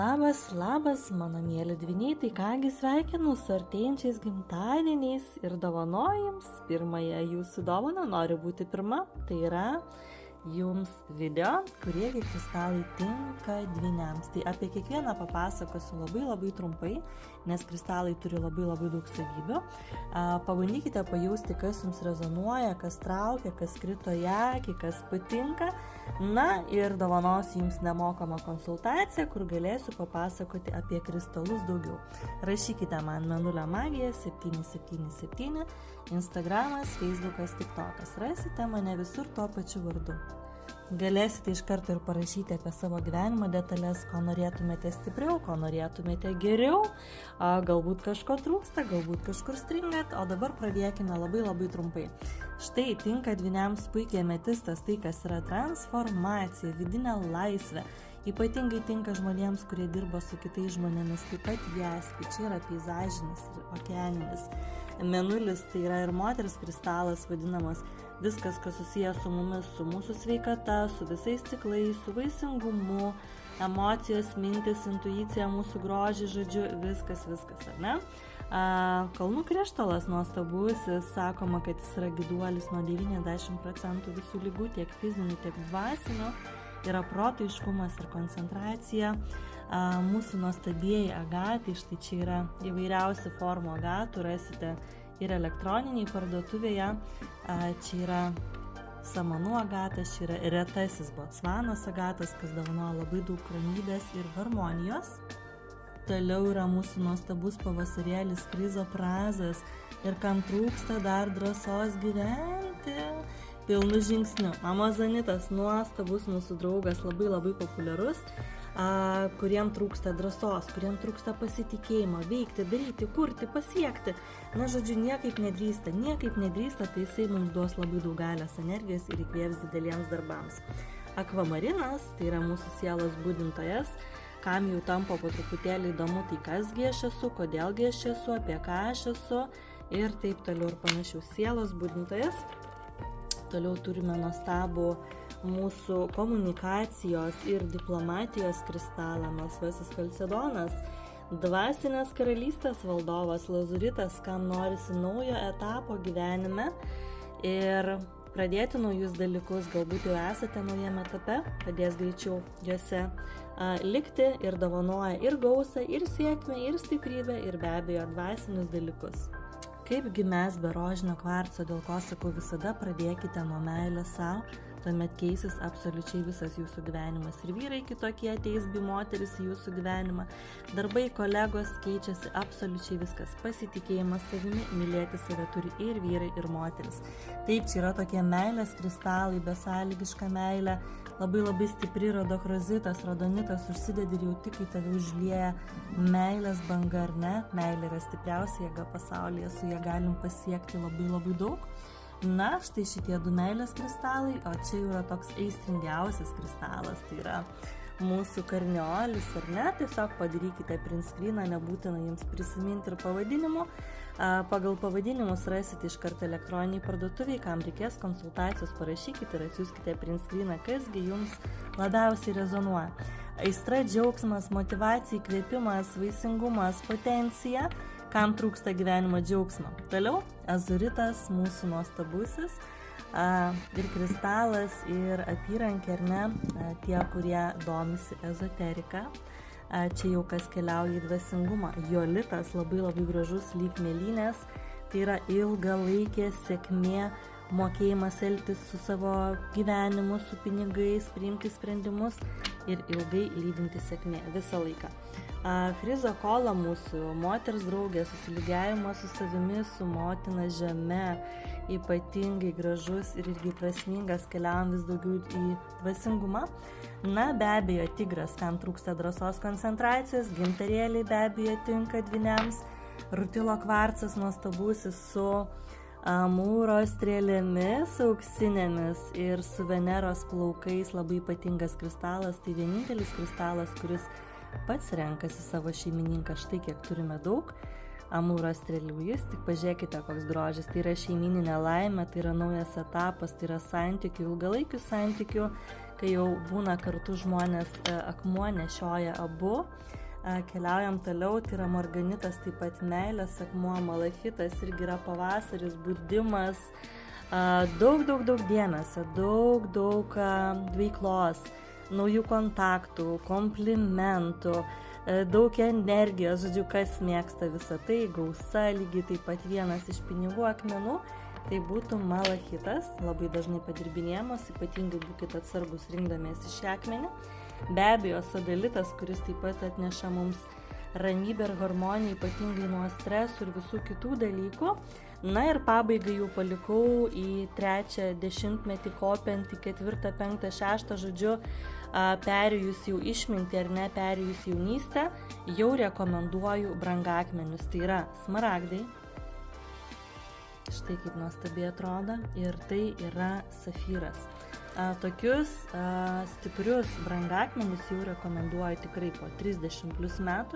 Labas, mano mėly dvyniai, tai kągi sveikinu su artėjančiais gimtadieniais ir dovanoju jums pirmąją jūsų dovaną, noriu būti pirma, tai yra jums video, kuriegi kristalai tinka dvyniams. Tai apie kiekvieną papasakosiu labai trumpai, nes kristalai turi labai daug savybių. Pabandykite pajausti, kas jums rezonuoja, kas traukia, kas krito į akį, kas patinka. Na ir dovanosiu jums nemokamą konsultaciją, kur galėsiu papasakoti apie kristalus daugiau. Rašykite man Mėnulio magija 777, Instagramas, Facebookas, TikTokas. Rasite mane visur tuo pačiu vardu. Galėsite iš karto ir parašyti apie savo gyvenimo detalės, ko norėtumėte stipriau, ko norėtumėte geriau, galbūt kažko trūksta, galbūt kažkur stringat, o dabar pradėkime labai trumpai. Štai tinka dvyniams puikiai ametistas, tai kas yra transformacija, vidinė laisvė. Ypatingai tinka žmonėms, kurie dirba su kitais žmonėmis, taip pat jaspį, čia yra peizažinis ir okeaninis. Mėnulis tai yra ir moters kristalas vadinamas, viskas, kas susijęs su mumis, su mūsų sveikata, su visais ciklais, su vaisingumu, emocijos, mintis, intuicija, mūsų grožį, žodžiu, viskas, ar ne? Kalnų krištolas nuostabus, sakoma, kad jis yra gyduolis nuo 90% visų ligų, tiek fizinių, tiek dvasinių, yra proto aiškumas ir koncentracija. Mūsų nuostabieji agatai, štai čia yra įvairiausių formų agatų, rasite ir elektroniniai parduotuvėje, čia yra samanų agatas, čia yra retasis Botsvanos agatas, kas dovanoja labai daug ramybės ir harmonijos. Toliau yra mūsų nuostabus pavasarėlis Krizoprazas ir kam trūksta dar drąsos gyventi pilnu žingsniu. Amazonitas nuostabus mūsų draugas, labai populiarus, kuriem trūksta drąsos, kuriem trūksta pasitikėjimo, veikti, daryti, kurti, pasiekti. Na, žodžiu, niekaip nedrįsta, tai jisai mums duos labai daug galios energijos ir įkvėps dideliems darbams. Akvamarinas, tai yra mūsų sielos budintojas, kam jau tampa po truputėlį įdomu, tai kasgi aš esu, kodėlgi aš esu, apie ką aš esu ir taip toliau ir panašiau. Sielos budintojas. Toliau turime nuostabų mūsų komunikacijos ir diplomatijos kristalą, melsvasis Chalcedonas, dvasinės karalystės valdovas Lazuritas, kam norisi naujo etapo gyvenime ir pradėti naujus dalykus, galbūt jau esate naujame etape, padės greičiau juose likti ir dovanoja ir gausą, ir sėkmę, ir stiprybę, ir be abejo dvasinius dalykus. Kaipgi mes be rožinio kvarco, dėl ko sakau, visada pradėkite nuo meilės savo, tuomet keisis absoliučiai visas jūsų gyvenimas. Ir vyrai kitokie ateis, bei moteris į jūsų gyvenimą. Darbai, kolegos, keičiasi absoliučiai viskas. Pasitikėjimas savimi, mylėti save turi ir vyrai, ir moteris. Taip, čia yra tokie meilės kristalai, besąlygiška meilė, labai stipri rodokrozitas, rodonitas, užsidedi ir jauti, kai tave užlieja meilės banga, ar ne? Meilė yra stipriausia jėga pasaulyje, su ją galim pasiekti labai daug. Na, štai šitie du meilės kristalai, o čia jau yra toks aistringiausias kristalas, tai yra mūsų karniolis, ar ne? Tiesiog padarykite print screeną, nebūtina jums prisiminti ir pavadinimu. Pagal pavadinimus rasite iš karto elektroniniai parduotuviai, kam reikės konsultacijos, parašykite ir atsiųskite print screeną, kasgi jums labiausiai rezonuoja. Aistra, džiaugsmas, motyvacija, įkvėpimas, vaisingumas, potencija, kam trūksta gyvenimo džiaugsmo. Toliau, azuritas, mūsų nuostabusis, ir kristalas, ir apyrankė, ar ne, tie, kurie domisi ezoterika. Čia jau kas keliauja į dvasingumą. Jolitas, labai gražus, lyg mėlynės, tai yra ilgalaikė sėkmė, mokėjimas elgtis su savo gyvenimu, su pinigais, priimti sprendimus ir ilgai lydinti sėkmė visą laiką. Frizokola mūsų moters draugė, susilygiavimas su savimi, su motina žeme, ypatingai gražus ir irgi prasmingas, keliaujam vis daugiau į dvasingumą. Na, be abejo, tigras, kam trūksta drąsos, koncentracijos, gintarėliai be abejo tinka dvyniams, rutilo kvarcas nuostabusis su amūro strėlėmis auksinėmis ir su Veneros plaukais, labai ypatingas kristalas, tai vienintelis kristalas, kuris pats renkasi savo šeimininką, štai kiek turime daug amūro strėlių, jis tik pažiūrėkite, koks grožis, tai yra šeimininė laimė, tai yra naujas etapas, tai yra santykių, ilgalaikių santykių kai jau būna kartu žmonės akmuo nešioja abu. Keliaujam toliau, tai yra marganitas, taip pat meilės akmuo, malachitas irgi yra pavasaris, budimas, daug dėmesio, daug veiklos, naujų kontaktų, komplimentų, daug energijos, žodžiu, kas mėgsta visą tai, gausa, lygiai taip pat vienas iš pinigų akmenų, tai būtų malachitas, labai dažnai padirbinėjamas, ypatingai būkite atsargus rinkdamiesi šį akmenį. Be abejo, sadalitas, kuris taip pat atneša mums ramybę ir harmoniją, ypatingai nuo stresų ir visų kitų dalykų. Na ir pabaigai jau palikau į 3 dešimtmetį kopiant į 4, 5, 6, žodžiu, perėjus jau išmintį ar ne, perėjus jaunystę, jau rekomenduoju brangakmenius. Tai yra smaragdai, štai kaip nuostabiai atrodo, ir tai yra safyras. Tokius stiprius brangakmenis jau rekomenduoju tikrai po 30 plus metų,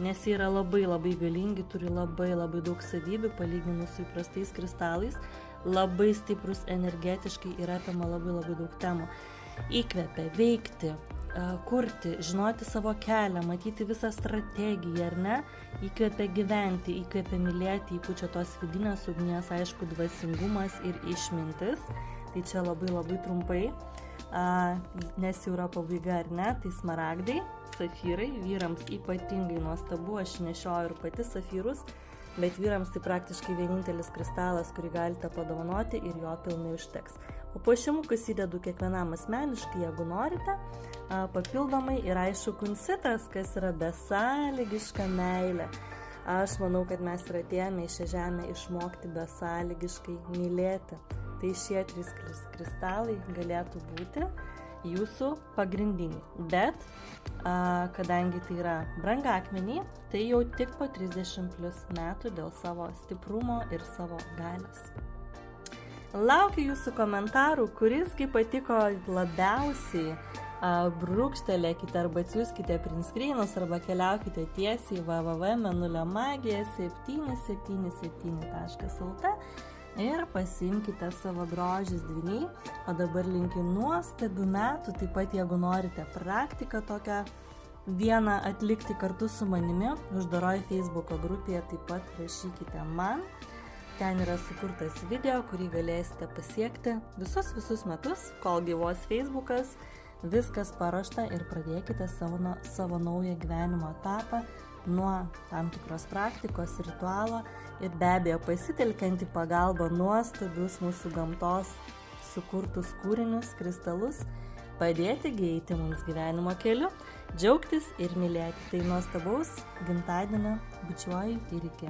nes jie yra labai galingi, turi labai daug savybių palyginus su įprastais kristalais, labai stiprus energetiškai ir apima labai daug temų. Įkvepia veikti, kurti, žinoti savo kelią, matyti visą strategiją, ar ne? Įkvepia gyventi, įkvepia mylėti, įpučia tos vidinės ugnies, aišku, dvasingumas ir išmintis. Tai čia labai trumpai, nes jau yra pabaiga, ar ne? Tai smaragdai, safyrai, vyrams ypatingai nuostabu, aš nešioju ir pati safyrus, bet vyrams tai praktiškai vienintelis kristalas, kurį galite padovanoti ir jo pilnai užteks. Papuošimukus įdedu kiekvienam asmeniškai, jeigu norite, papildomai ir aišku kunsitas, kas yra besąlygiška meilė. Aš manau, kad mes ir atėjome į šią žemę išmokti besąlygiškai mylėti. Tai šie 3 kristalai galėtų būti jūsų pagrindiniai. Bet, kadangi tai yra brangakmeniai, tai jau tik po 30 plus metų dėl savo stiprumo ir savo galios. Laukiu jūsų komentarų, kuris kaip patiko labiausiai. Brūkštelėkite arba atsiųskite print screenus arba keliaukite tiesiai www.mėnuliomagija777.lt ir pasiimkite savo grožis dvyniai. O dabar linkiu nuostabių metų, taip pat jeigu norite praktiką tokią vieną atlikti kartu su manimi, uždaroj Facebooko grupėje taip pat rašykite man. Ten yra sukurtas video, kurį galėsite pasiekti visus metus, kol gyvos Facebookas. Viskas paruošta ir pradėkite savo naują gyvenimo etapą nuo tam tikros praktikos, ritualo ir be abejo pasitelkiant į pagalbą nuostabius mūsų gamtos sukurtus kūrinius, kristalus, padėti eiti mums gyvenimo keliu, džiaugtis ir mylėti. Tai nuostabaus gimtadienio, bučiuoju ir iki.